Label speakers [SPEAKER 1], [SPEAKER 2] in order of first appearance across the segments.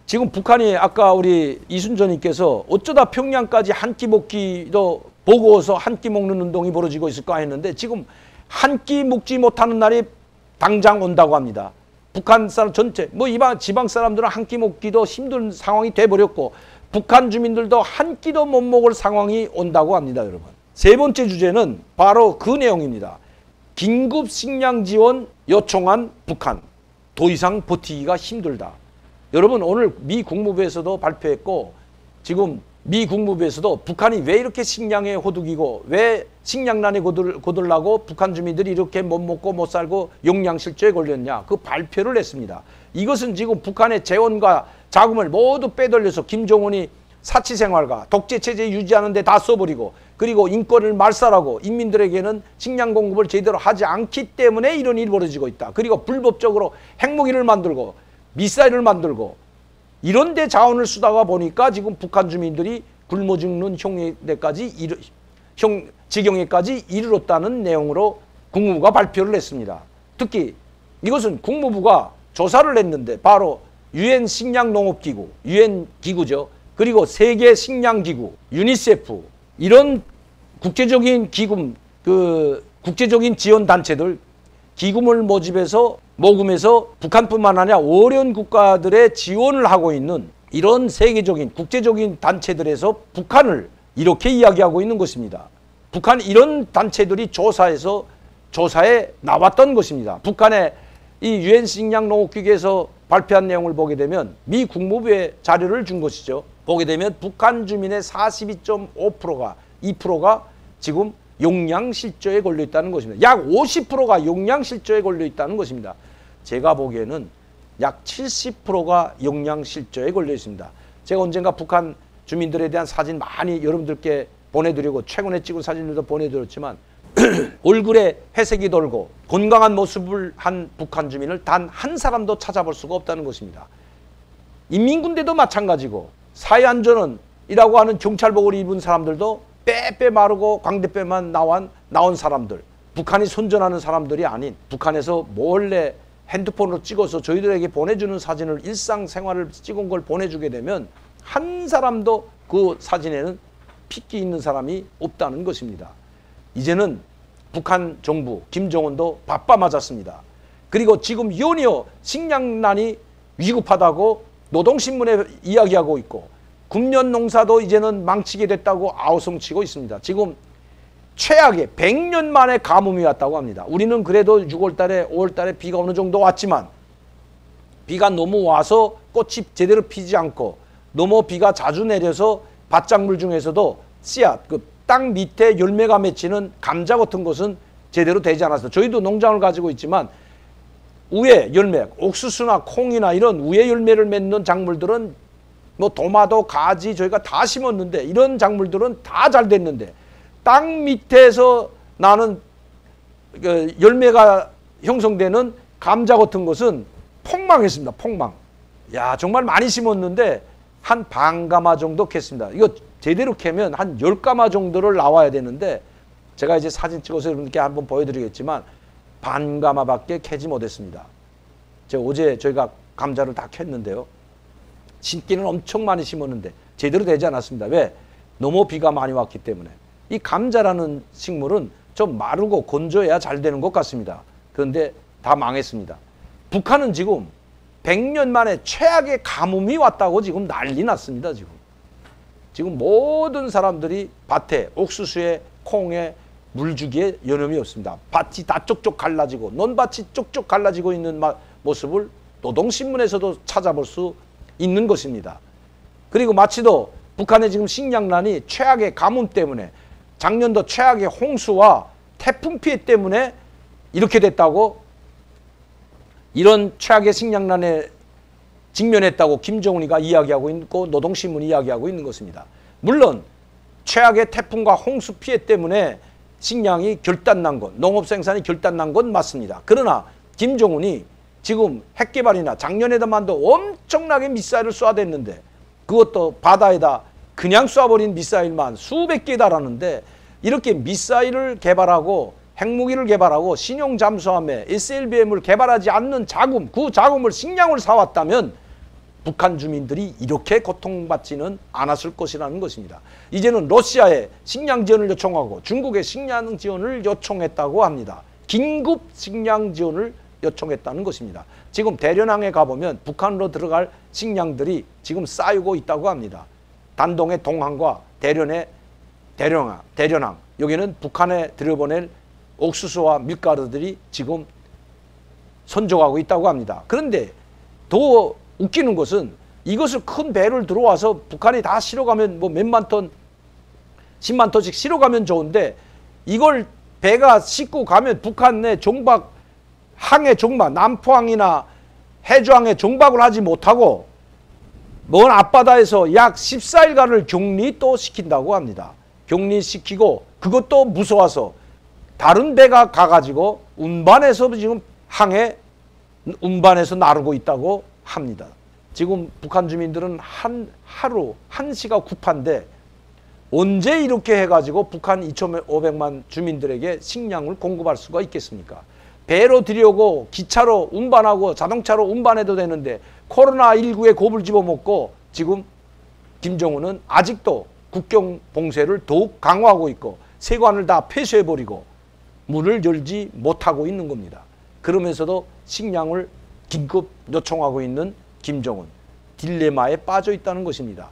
[SPEAKER 1] 지금 북한이 아까 우리 이순전님께서 어쩌다 평양까지 한 끼 먹기도 보고서 한 끼 먹는 운동이 벌어지고 있을까 했는데 지금 한 끼 먹지 못하는 날이 당장 온다고 합니다. 북한 사람 전체, 뭐 지방 사람들은 한 끼 먹기도 힘든 상황이 돼버렸고 북한 주민들도 한 끼도 못 먹을 상황이 온다고 합니다, 여러분. 세 번째 주제는 바로 그 내용입니다. 긴급 식량 지원 요청한 북한. 더 이상 버티기가 힘들다. 여러분, 오늘 미 국무부에서도 발표했고 지금 미 국무부에서도 북한이 왜 이렇게 식량에 호두기고 왜 식량난에 고들라고 북한 주민들이 이렇게 못 먹고 못 살고 영양실조에 걸렸냐, 그 발표를 했습니다. 이것은 지금 북한의 재원과 자금을 모두 빼돌려서 김정은이 사치생활과 독재체제 유지하는 데 다 써버리고 그리고 인권을 말살하고 인민들에게는 식량 공급을 제대로 하지 않기 때문에 이런 일이 벌어지고 있다. 그리고 불법적으로 핵무기를 만들고 미사일을 만들고 이런 데 자원을 쓰다가 보니까 지금 북한 주민들이 굶어 죽는 지경에까지 이르렀다는 내용으로 국무부가 발표를 했습니다. 특히 이것은 국무부가 조사를 했는데 바로 유엔 식량농업기구, 유엔 기구죠. 그리고 세계 식량기구, 유니세프 이런 국제적인 기금, 국제적인 지원 단체들 기금을 모금해서 북한뿐만 아니라 어려운 국가들의 지원을 하고 있는 이런 세계적인 국제적인 단체들에서 북한을 이렇게 이야기하고 있는 것입니다. 북한 이런 단체들이 조사에 나왔던 것입니다. 북한의 이 유엔 식량농업기구에서 발표한 내용을 보게 되면 미 국무부에 자료를 준 것이죠. 보게 되면 북한 주민의 42.5%가 2%가 지금 용량실조에 걸려 있다는 것입니다. 약 50%가 용량실조에 걸려 있다는 것입니다. 제가 보기에는 약 70%가 용량실조에 걸려 있습니다. 제가 언젠가 북한 주민들에 대한 사진 많이 여러분들께 보내드리고 최근에 찍은 사진들도 보내드렸지만 얼굴에 회색이 돌고 건강한 모습을 한 북한 주민을 단 한 사람도 찾아볼 수가 없다는 것입니다. 인민군대도 마찬가지고 사회안전원이라고 하는 경찰복을 입은 사람들도 빼빼 마르고 광대뼈만 나온 사람들, 북한이 선전하는 사람들이 아닌 북한에서 몰래 핸드폰으로 찍어서 저희들에게 보내주는 사진을 일상생활을 찍은 걸 보내주게 되면 한 사람도 그 사진에는 핏기 있는 사람이 없다는 것입니다. 이제는 북한 정부 김정은도 바빠 맞았습니다. 그리고 지금 연이어 식량난이 위급하다고 노동신문에 이야기하고 있고 금년 농사도 이제는 망치게 됐다고 아우성치고 있습니다. 지금 최악의 100년 만에 가뭄이 왔다고 합니다. 우리는 그래도 6월달에 5월달에 비가 어느 정도 왔지만 비가 너무 와서 꽃이 제대로 피지 않고 너무 비가 자주 내려서 밭작물 중에서도 씨앗, 땅 밑에 열매가 맺히는 감자 같은 것은 제대로 되지 않았어요. 저희도 농장을 가지고 있지만 우에 열매, 옥수수나 콩이나 이런 우에 열매를 맺는 작물들은 뭐 도마도 가지 저희가 다 심었는데 이런 작물들은 다 잘 됐는데 땅 밑에서 나는 열매가 형성되는 감자 같은 것은 폭망했습니다. 폭망. 야, 정말 많이 심었는데 한 반가마 정도 캤습니다. 이거 제대로 캐면 한 10가마 정도를 나와야 되는데 제가 이제 사진 찍어서 여러분께 한번 보여드리겠지만 반가마밖에 캐지 못했습니다. 제가 어제 저희가 감자를 다 캤는데요. 심기는 엄청 많이 심었는데 제대로 되지 않았습니다. 왜? 너무 비가 많이 왔기 때문에. 이 감자라는 식물은 좀 마르고 건조해야 잘 되는 것 같습니다. 그런데 다 망했습니다. 북한은 지금 100년 만에 최악의 가뭄이 왔다고 지금 난리 났습니다. 지금 모든 사람들이 밭에 옥수수에 콩에 물 주기에 여념이 없습니다. 밭이 다 쪽쪽 갈라지고 논밭이 쪽쪽 갈라지고 있는 모습을 노동신문에서도 찾아볼 수 있는 것입니다. 그리고 마치도 북한의 지금 식량난이 최악의 가뭄 때문에 작년도 최악의 홍수와 태풍 피해 때문에 이렇게 됐다고 이런 최악의 식량난에 직면했다고 김정은이가 이야기하고 있고 노동신문이 이야기하고 있는 것입니다. 물론 최악의 태풍과 홍수 피해 때문에 식량이 결단난 것, 농업생산이 결단난 건 맞습니다. 그러나 김정은이 지금 핵개발이나 작년에만도 엄청나게 미사일을 쏴댔는데 그것도 바다에다 그냥 쏴버린 미사일만 수백 개 달하는데 이렇게 미사일을 개발하고 핵무기를 개발하고 신형 잠수함에 SLBM을 개발하지 않는 자금, 그 자금을 식량을 사왔다면 북한 주민들이 이렇게 고통받지는 않았을 것이라는 것입니다. 이제는 러시아에 식량 지원을 요청하고 중국에 식량 지원을 요청했다고 합니다. 긴급 식량 지원을 요청했다는 것입니다. 지금 대련항에 가보면 북한으로 들어갈 식량들이 지금 쌓이고 있다고 합니다. 단동의 동항과 대련의 대련항 여기는 북한에 들여보낼 옥수수와 밀가루들이 지금 선적하고 있다고 합니다. 그런데 더 웃기는 것은 이것을 큰 배를 들어와서 북한이 다 실어가면 뭐 몇만 톤, 10만 톤씩 실어가면 좋은데 이걸 배가 싣고 가면 북한 내 정박, 항해 정박, 남포항이나 해주항에 정박을 하지 못하고 먼 앞바다에서 약 14일간을 격리 또 시킨다고 합니다. 격리시키고 그것도 무서워서 다른 배가 가가지고 운반해서 지금 항해 운반해서 나르고 있다고 합니다. 지금 북한 주민들은 하루 1시가 급한데 언제 이렇게 해가지고 북한 2,500만 주민들에게 식량을 공급할 수가 있겠습니까? 배로 들여오고 기차로 운반하고 자동차로 운반해도 되는데 코로나19에 겁을 집어먹고 지금 김정은은 아직도 국경 봉쇄를 더욱 강화하고 있고 세관을 다 폐쇄해버리고 문을 열지 못하고 있는 겁니다. 그러면서도 식량을 긴급 요청하고 있는 김정은 딜레마에 빠져 있다는 것입니다.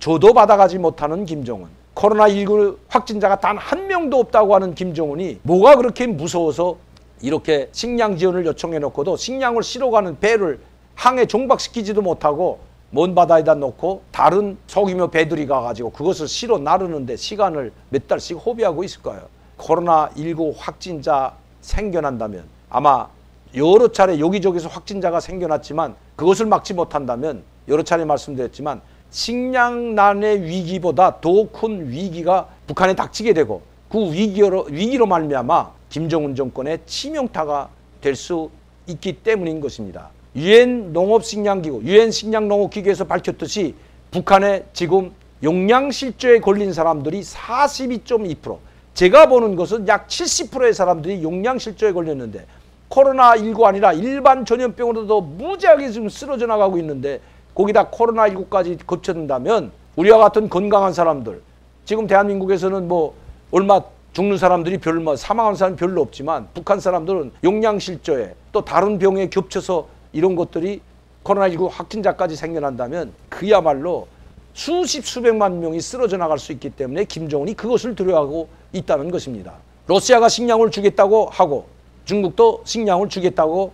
[SPEAKER 1] 저도 받아가지 못하는 김정은, 코로나19 확진자가 단 한 명도 없다고 하는 김정은이 뭐가 그렇게 무서워서 이렇게 식량 지원을 요청해 놓고도 식량을 실어가는 배를 항해 정박시키지도 못하고 먼 바다에다 놓고 다른 소규모 배들이 가가지고 그것을 실어 나르는데 시간을 몇 달씩 허비하고 있을까요? 코로나19 확진자 생겨난다면 아마 여러 차례 여기저기서 확진자가 생겨났지만 그것을 막지 못한다면 여러 차례 말씀드렸지만 식량난의 위기보다 더 큰 위기가 북한에 닥치게 되고 그 위기로 말미암아 김정은 정권의 치명타가 될 수 있기 때문인 것입니다. 유엔 농업식량기구, 유엔 식량농업기구에서 밝혔듯이 북한에 지금 용량실조에 걸린 사람들이 42.2%, 제가 보는 것은 약 70%의 사람들이 용량실조에 걸렸는데 코로나19 아니라 일반 전염병으로도 무지하게 지금 쓰러져 나가고 있는데 거기다 코로나19까지 거쳐든다면 우리와 같은 건강한 사람들, 지금 대한민국에서는 뭐 얼마 죽는 사람들이 사망하는 사람이 별로 없지만 북한 사람들은 용량실조에 또 다른 병에 겹쳐서 이런 것들이 코로나19 확진자까지 생겨난다면 그야말로 수백만 명이 쓰러져 나갈 수 있기 때문에 김정은이 그것을 두려워하고 있다는 것입니다. 러시아가 식량을 주겠다고 하고 중국도 식량을 주겠다고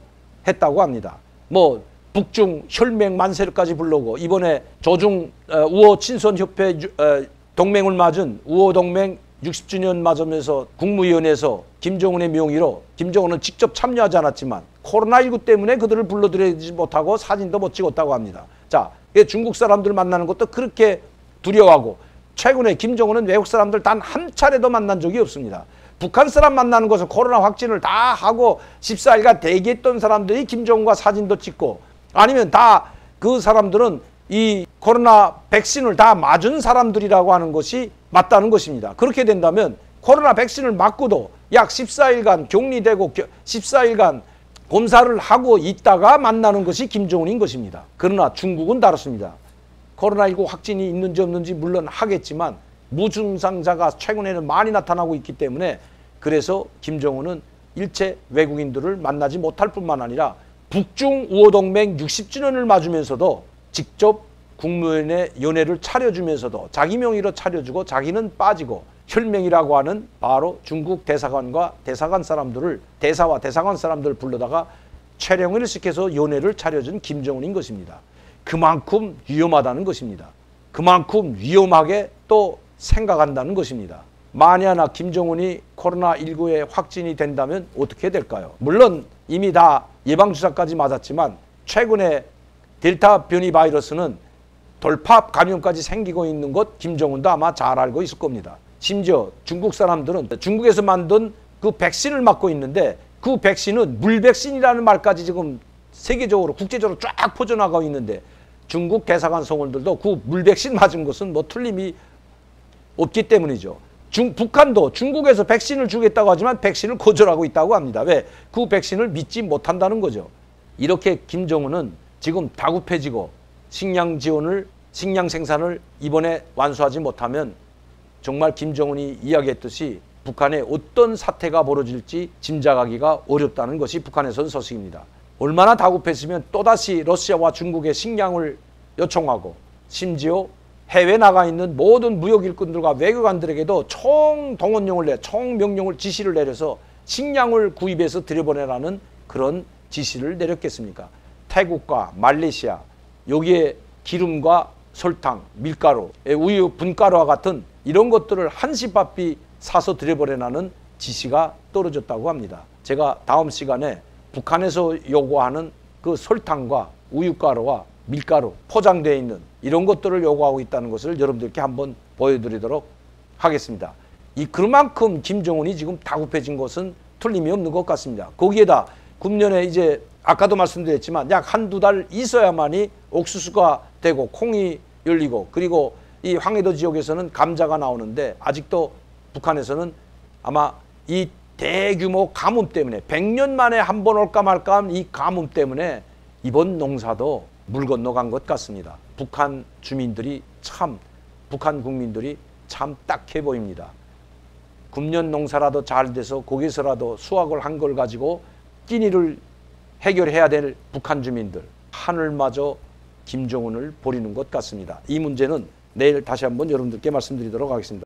[SPEAKER 1] 했다고 합니다. 뭐 북중 혈맹 만세까지 불러고 이번에 조중 우호 친선협회 동맹을 맞은 우호 동맹 60주년 맞으면서 국무위원회에서 김정은의 명의로, 김정은은 직접 참여하지 않았지만 코로나19 때문에 그들을 불러들이지 못하고 사진도 못 찍었다고 합니다. 자, 중국 사람들 만나는 것도 그렇게 두려워하고 최근에 김정은은 외국 사람들 단 한 차례도 만난 적이 없습니다. 북한 사람 만나는 것은 코로나 확진을 다 하고 14일간 대기했던 사람들이 김정은과 사진도 찍고 아니면 다 그 사람들은 이 코로나 백신을 다 맞은 사람들이라고 하는 것이 맞다는 것입니다. 그렇게 된다면 코로나 백신을 맞고도 약 14일간 격리되고 14일간 검사를 하고 있다가 만나는 것이 김정은인 것입니다. 그러나 중국은 다릅니다. 코로나19 확진이 있는지 없는지 물론 하겠지만 무증상자가 최근에는 많이 나타나고 있기 때문에 그래서 김정은은 일체 외국인들을 만나지 못할 뿐만 아니라 북중 우호동맹 60주년을 맞으면서도 직접 국무위원회 연회를 차려주면서도 자기 명의로 차려주고 자기는 빠지고 혈맹이라고 하는 바로 중국 대사관과 대사관 사람들을 대사와 대사관 사람들을 불러다가 촬영을 시켜서 연회를 차려준 김정은인 것입니다. 그만큼 위험하다는 것입니다. 그만큼 위험하게 또 생각한다는 것입니다. 만약에 김정은이 코로나19에 확진이 된다면 어떻게 될까요? 물론 이미 다 예방주사까지 맞았지만 최근에 델타 변이 바이러스는 돌파 감염까지 생기고 있는 것 김정은도 아마 잘 알고 있을 겁니다. 심지어 중국 사람들은 중국에서 만든 그 백신을 맞고 있는데 그 백신은 물백신이라는 말까지 지금 세계적으로 국제적으로 쫙 퍼져나가고 있는데 중국 대사관 성원들도 그 물백신 맞은 것은 뭐 틀림이 없기 때문이죠. 북한도 중국에서 백신을 주겠다고 하지만 백신을 거절하고 있다고 합니다. 왜? 그 백신을 믿지 못한다는 거죠. 이렇게 김정은은 지금 다급해지고 식량 지원을, 식량 생산을 이번에 완수하지 못하면 정말 김정은이 이야기했듯이 북한에 어떤 사태가 벌어질지 짐작하기가 어렵다는 것이 북한에선 소식입니다. 얼마나 다급했으면 또다시 러시아와 중국의 식량을 요청하고 심지어 해외 나가 있는 모든 무역 일꾼들과 외교관들에게도 총동원령을 총명령을 지시를 내려서 식량을 구입해서 들여보내라는 그런 지시를 내렸겠습니까? 태국과 말레이시아, 여기에 기름과 설탕, 밀가루, 우유, 분가루와 같은 이런 것들을 한시바삐 사서 들여보내라는 지시가 떨어졌다고 합니다. 제가 다음 시간에 북한에서 요구하는 그 설탕과 우유가루와 밀가루 포장되어 있는 이런 것들을 요구하고 있다는 것을 여러분들께 한번 보여드리도록 하겠습니다. 그만큼 김정은이 지금 다급해진 것은 틀림이 없는 것 같습니다. 거기에다 금년에 이제 아까도 말씀드렸지만 약 한두 달 있어야만이 옥수수가 되고 콩이 열리고 그리고 이 황해도 지역에서는 감자가 나오는데 아직도 북한에서는 아마 이 대규모 가뭄 때문에 100년 만에 한 번 올까 말까 한 이 가뭄 때문에 이번 농사도 물 건너간 것 같습니다. 북한 주민들이 참, 북한 국민들이 참 딱해 보입니다. 금년 농사라도 잘 돼서 거기서라도 수확을 한 걸 가지고 끼니를 해결해야 될 북한 주민들, 하늘마저 김정은을 버리는 것 같습니다. 이 문제는 내일 다시 한번 여러분들께 말씀드리도록 하겠습니다.